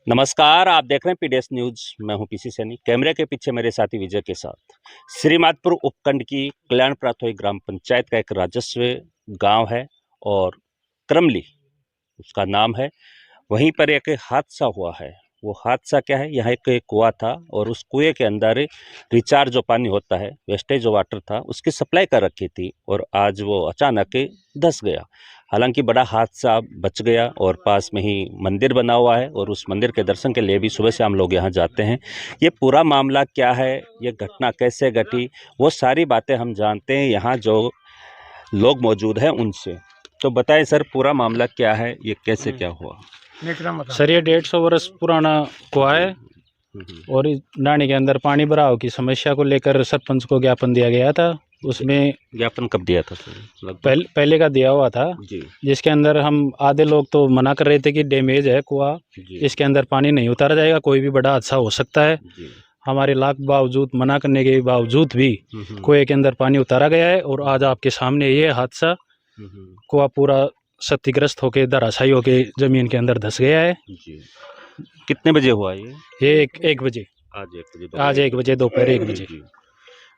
नमस्कार, आप देख रहे हैं पीडीएस न्यूज। मैं हूं पीसी सैनी। कैमरे के पीछे मेरे साथी विजय के साथ श्रीमाधपुर उपखंड की कल्याण प्राथमिक ग्राम पंचायत का एक राजस्व गांव है और क्रमली उसका नाम है। वहीं पर एक हादसा हुआ है। वो हादसा क्या है, यहाँ एक कुआं था और उस कुएं के अंदर रिचार्ज जो पानी होता है, वेस्टेज जो वाटर था, उसकी सप्लाई कर रखी थी और आज वो अचानक धंस गया। हालांकि बड़ा हादसा बच गया और पास में ही मंदिर बना हुआ है और उस मंदिर के दर्शन के लिए भी सुबह से हम लोग यहाँ जाते हैं। ये पूरा मामला क्या है, ये घटना कैसे घटी, वो सारी बातें हम जानते हैं यहाँ जो लोग मौजूद हैं उनसे। तो बताएं सर, पूरा मामला क्या है, ये कैसे क्या हुआ? सर ये 150 वर्ष पुराना कुआं है और इस नाणी के अंदर पानी भराव की समस्या को लेकर सरपंच को ज्ञापन दिया गया था। उसमें ज्ञापन कब दिया था सर? पहले का दिया हुआ था जी जिसके अंदर हम आधे लोग तो मना कर रहे थे कि डैमेज है कुआं, इसके अंदर पानी नहीं उतारा जाएगा, कोई भी बड़ा हादसा हो सकता है। हमारे लाख बावजूद, मना करने के बावजूद भी कुएं के अंदर पानी उतारा गया है और आज आपके सामने ये हादसा, कुआं पूरा क्षतिग्रस्त होके धराशायी होके जमीन के अंदर धंस गया है। जी। कितने बजे हुआ ये? एक बजे, आज 1 बजे दोपहर 1 बजे।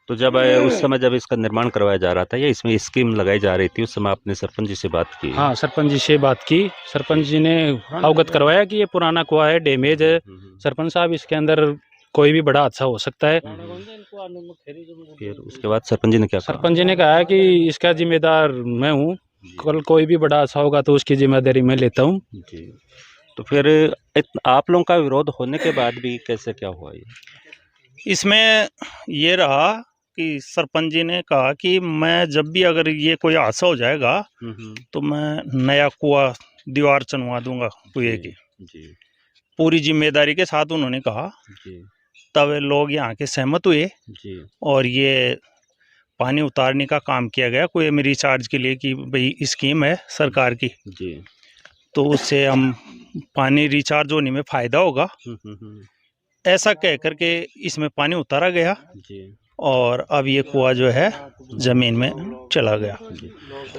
तो जब उस समय जब इसका निर्माण करवाया जा रहा था या इसमें स्कीम लगाई जा रही थी, उस समय आपने सरपंच जी से बात की? हाँ, सरपंच जी से बात की। सरपंच जी ने अवगत करवाया कि ये पुराना कुआं है, डैमेज है। सरपंच साहब, इसके अंदर कोई भी बड़ा हादसा हो सकता है। फिर उसके बाद सरपंच जी ने क्या कहा? सरपंच जी ने कहा कि इसका जिम्मेदार मैं हूँ, कल कोई भी बड़ा हादसा होगा तो उसकी जिम्मेदारी मैं लेता हूँ। जी। तो फिर आप लोगों का विरोध होने के बाद भी कैसे क्या हुआ ये? इसमें ये रहा कि सरपंच जी ने कहा कि मैं जब भी अगर ये कोई हादसा हो जाएगा तो मैं नया कुआं दीवार चनवा दूंगा कुएं की। जी पूरी जिम्मेदारी के साथ उन्होंने कहा। जी तब लोग यहाँ के सहमत हुए जी और ये पानी उतारने का काम किया गया कुएं में रिचार्ज के लिए कि भाई स्कीम है सरकार की, जी। तो उससे हम पानी रिचार्ज होने में फ़ायदा होगा। ऐसा कह करके इसमें पानी उतारा गया जी। और अब ये कुआं जो है ज़मीन में चला गया।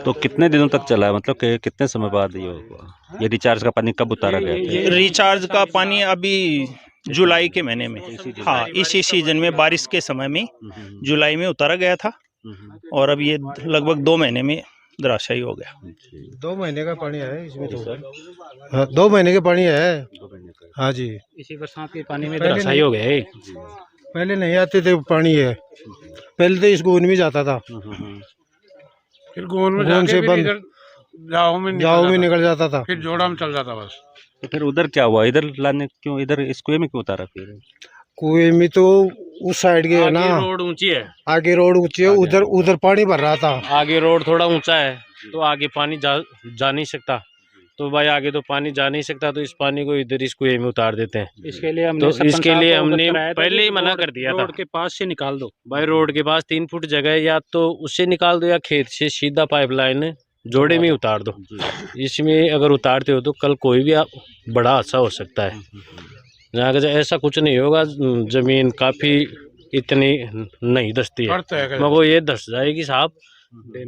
तो कितने दिनों तक चला है, मतलब कि कितने समय बाद ये हुआ? ये रिचार्ज का पानी कब उतारा गया था? रिचार्ज का पानी अभी जुलाई के महीने में, हाँ, इसी सीजन में बारिश के समय में जुलाई में उतारा गया था और अब ये लगभग 2 महीने में धराशायी हो गया। 2 महीने का पानी है इसमें तो। हाँ, 2 महीने का पानी है। हाँ जी, इसी बरसात के पानी में धराशायी हो गया है। पहले नहीं आते थे पानी है, पहले तो इस गोंद में जाता था, फिर गोंद में गोंद जाके से फिर बंद इधर जाओ में निकल जाता था। फिर जोड़ा में चल जाता बस। तो फिर उधर क्या हुआ? इधर लाने क्यों, इधर इस कुएं में क्यों उतारा फिर? कुएं में तो उस साइड गए ना, रोड ऊंची है, आगे रोड ऊंची है, उधर पानी भर रहा था। आगे रोड थोड़ा ऊंचा है तो आगे पानी जा नहीं सकता। तो भाई आगे तो पानी जा नहीं सकता, तो इस पानी को इधर इस कुएं में उतार देते हैं। इसके लिए हमने पहले ही मना कर दिया था, रोड के पास से निकाल दो भाई। रोड के पास 3 फुट जगह है, या तो उससे निकाल दो या खेत से सीधा पाइपलाइन जोड़े में उतार दो। इसमें अगर उतारते हो तो कल कोई भी बड़ा हादसा हो सकता है। जहाँ ऐसा कुछ नहीं होगा, जमीन काफी इतनी नहीं धंसती है, मगर ये धंस जाएगी साहब।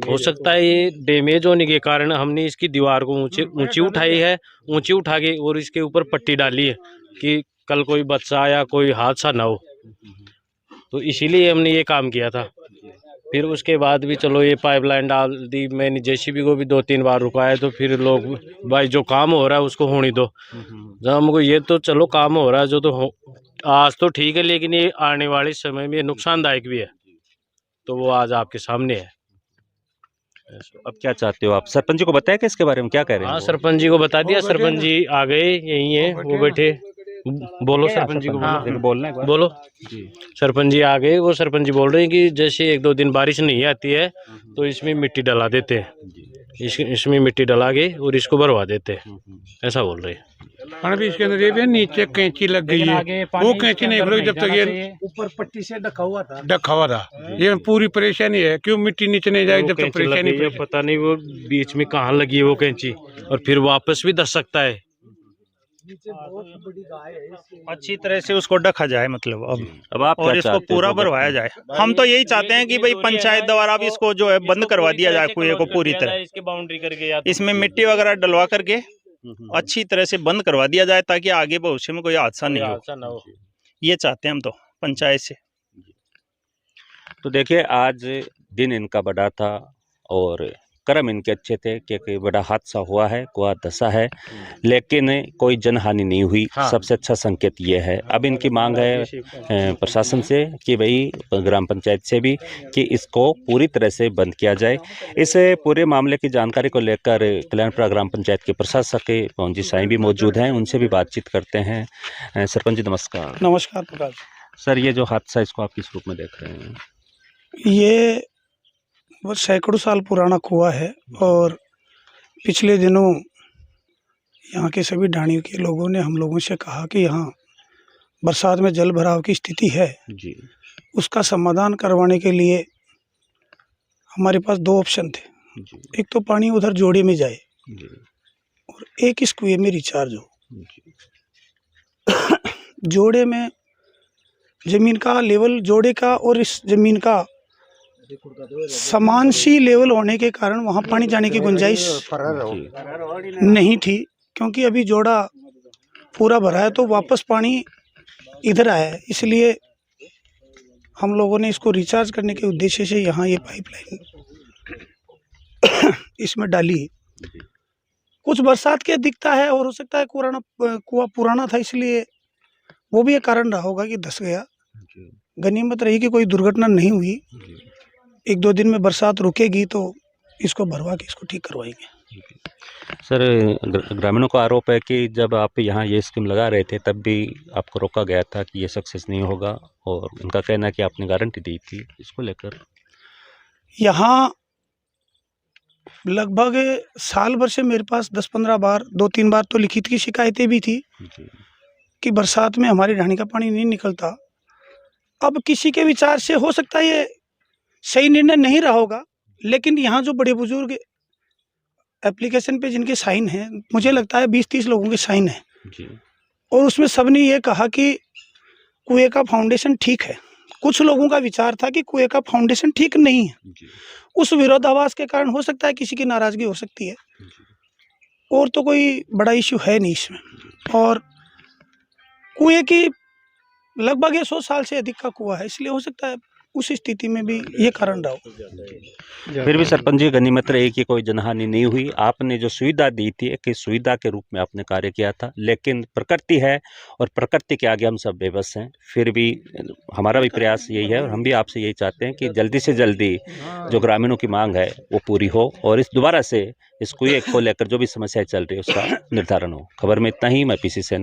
हो सकता है ये डैमेज होने के कारण हमने इसकी दीवार को ऊंची उठाई है, ऊंची उठा के और इसके ऊपर पट्टी डाली है कि कल कोई बच्चा या कोई हादसा ना हो, तो इसीलिए हमने ये काम किया था। फिर उसके बाद भी चलो ये पाइपलाइन डाल दी, मैंने जेसीबी को भी 2-3 बार रुकाया, तो फिर लोग भाई जो काम हो रहा है उसको होने दो। जब हमको ये तो चलो काम हो रहा है जो तो आज तो ठीक है, लेकिन ये आने वाले समय में नुकसानदायक भी है, तो वो आज आपके सामने है। अब क्या चाहते हो आप? सरपंच जी को बताया कि इसके बारे में क्या कह रहे हैं? हाँ, सरपंच जी को बता दिया, सरपंच जी आ गए, यही है वो बैठे। बोलो सरपंच जी को, बोलना है, बोलो। सरपंच जी आ गए, वो सरपंच जी बोल रहे हैं कि जैसे 1-2 दिन बारिश नहीं आती है तो इसमें मिट्टी डला देते हैं, इसमें मिट्टी डला के और इसको भरवा देते हैं, ऐसा बोल रहे हैं। अभी इसके अंदर ये भी नीचे कैंची लग गई है, वो कैंची नहीं खुलेगी जब तक ये ऊपर पट्टी से ढका हुआ था। ये पूरी परेशानी है, क्यों मिट्टी नीचे नहीं जाएगी जब तक परेशानी। पता नहीं वो बीच में कहाँ लगी है वो कैंची, और फिर वापस भी धस सकता है। अच्छी तरह से उसको ढका जाए, मतलब अब आप और इसको पूरा भरवाया जाए। हम तो यही चाहते हैं कि भाई पंचायत द्वारा भी इसको जो है बंद करवा दिया जाए कुएं को पूरी तरह, इसकी बाउंड्री करके, इसमें मिट्टी वगैरह डलवा करके अच्छी तरह से बंद करवा दिया जाए ताकि आगे भविष्य में कोई हादसा नहीं हो। ये चाहते हैं हम तो पंचायत से। तो देखिए आज दिन इनका बड़ा था और कर्म इनके अच्छे थे क्योंकि बड़ा हादसा हुआ है, कुआ धंसा है, लेकिन कोई जनहानि नहीं हुई। सबसे अच्छा संकेत ये है। अब इनकी मांग है प्रशासन से कि भाई ग्राम पंचायत से भी कि इसको पूरी तरह से बंद किया जाए। इस पूरे मामले की जानकारी को लेकर कल्याणपुरा ग्राम पंचायत के प्रशासक पवन जी साईं भी मौजूद हैं, उनसे भी बातचीत करते हैं। सरपंच जी नमस्कार। नमस्कार प्रकाश। सर ये जो हादसा इसको आप किस रूप में देख रहे हैं? ये वो सैकड़ों साल पुराना कुआं है और पिछले दिनों यहाँ के सभी ढाणियों के लोगों ने हम लोगों से कहा कि यहाँ बरसात में जल भराव की स्थिति है जी। उसका समाधान करवाने के लिए हमारे पास दो ऑप्शन थे जी। एक तो पानी उधर जोड़े में जाए जी। और एक इस कुएं में रिचार्ज हो। जी। जोड़े में जमीन का लेवल जोड़े का और इस जमीन का समान सी लेवल होने के कारण वहाँ पानी जाने की गुंजाइश नहीं थी, क्योंकि अभी जोड़ा पूरा भरा है तो वापस पानी इधर आया है। इसलिए हम लोगों ने इसको रिचार्ज करने के उद्देश्य से यहाँ ये पाइपलाइन इसमें डाली। कुछ बरसात के दिखता है और हो सकता है कुआं पुराना था, इसलिए वो भी एक कारण रहा होगा कि धंस गया। गनीमत रही कि कोई दुर्घटना नहीं हुई। एक दो दिन में बरसात रुकेगी तो इसको भरवा के इसको ठीक करवाएंगे। सर ग्रामीणों का आरोप है कि जब आप यहाँ ये स्कीम लगा रहे थे तब भी आपको रोका गया था कि ये सक्सेस नहीं होगा, और उनका कहना है कि आपने गारंटी दी थी। इसको लेकर यहाँ लगभग साल भर से मेरे पास 10-15 बार 2-3 बार तो लिखित की शिकायतें भी थी कि बरसात में हमारी ढाणी का पानी नहीं निकलता। अब किसी के विचार से हो सकता है ये सही निर्णय नहीं रहा होगा, लेकिन यहाँ जो बड़े बुजुर्ग एप्लीकेशन पे जिनके साइन हैं, मुझे लगता है 20-30 लोगों के साइन हैं, और उसमें सबने ये कहा कि कुएं का फाउंडेशन ठीक है। कुछ लोगों का विचार था कि कुएं का फाउंडेशन ठीक नहीं है। उस विरोधाभास के कारण हो सकता है किसी की नाराजगी हो सकती है, और तो कोई बड़ा इश्यू है नहीं इसमें। और कुएं की लगभग 100 साल से अधिक का कुआं है, इसलिए हो सकता है उस स्थिति में भी ये कारण रहा हो। फिर भी सरपंच जी गनीमत रही कि कोई जनहानि नहीं हुई। आपने जो सुविधा दी थी एक सुविधा के रूप में आपने कार्य किया था, लेकिन प्रकृति है और प्रकृति के आगे हम सब बेबस हैं। फिर भी हमारा भी प्रयास यही है और हम भी आपसे यही चाहते हैं कि जल्दी से जल्दी जो ग्रामीणों की मांग है वो पूरी हो और इस दोबारा से इस कुएं को लेकर जो भी समस्याएं चल रही है उसका निर्धारण हो। खबर में इतना ही। मैं पीसी सैनी।